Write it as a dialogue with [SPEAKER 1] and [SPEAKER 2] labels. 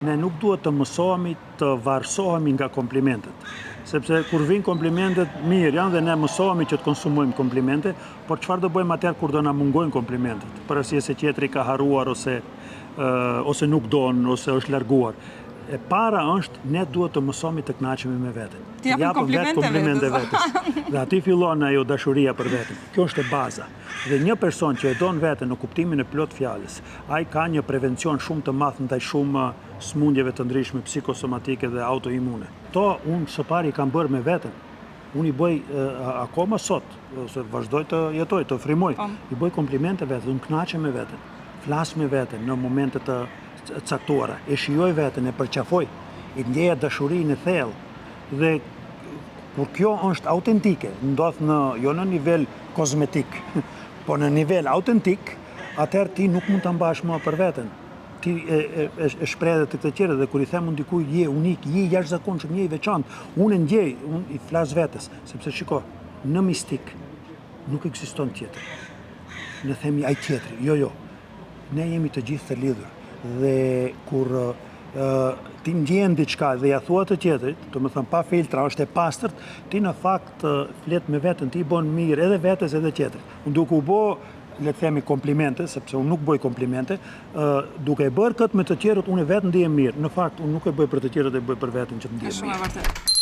[SPEAKER 1] Ne nuk duhet të mësohemi të varësohemi nga komplimentet. Sepse kur vinë komplimentet, mirë janë dhe ne mësohemi që të konsumojmë komplimente, por çfarë do bëjmë atëherë kur do na mungojnë komplimentet? Për arsye se tjetri ka harruar ose nuk don ose është larguar. E para është ne duhet të mësohemi të kënaqemi me veten.
[SPEAKER 2] Të japim komplimente
[SPEAKER 1] vetes. Dhe aty fillon ajo dashuria për veten. Kjo është e baza. Dhe një person që e don veten në kuptimin e plot fjalës, ai ka një prevencion shumë të madh ndaj shumë smundjeve të ndryshme psikosomatike dhe autoimune. Unë së pari kam bërë me veten. Unë i bëj akoma sot, ose vazhdoj të jetoj, të frimoj. I bëj komplimente vetes, unë kënaqem me veten. Flas me veten në momente të caktuara, e shijoj veten, e përqafoj, i ndjeja dashurinë e thellë. Dhe kur kjo është autentike, ndodh jo në nivel kozmetik, po në nivel autentik, atëherë ti nuk mund ta mbash më për veten. Ti e shpreh të këtë tjerë, dhe kur i them unë dikujt je unik, je i jashtëzakonshëm, je i veçantë, unë e ndjej, unë i flas vetes, sepse shiko, në mistik nuk ekziston tjetër. Ne themi ai tjetri, jo. Ne jemi të gjithë të lidhur. Dhe kur ti ndjen diçka dhe ja thua të tjetrit, do të thënë pa filtra, është e pastërt, ti në fakt flet me veten, ti bën mirë edhe vetes edhe tjetrit. Unë duke u bë, le të themi komplimente, sepse unë nuk bëj komplimente, duke e bërë këtë me të tjerët, unë vetë ndihem mirë. Në fakt unë nuk e bëj për të tjerët, e bëj për veten që të ndihem mirë.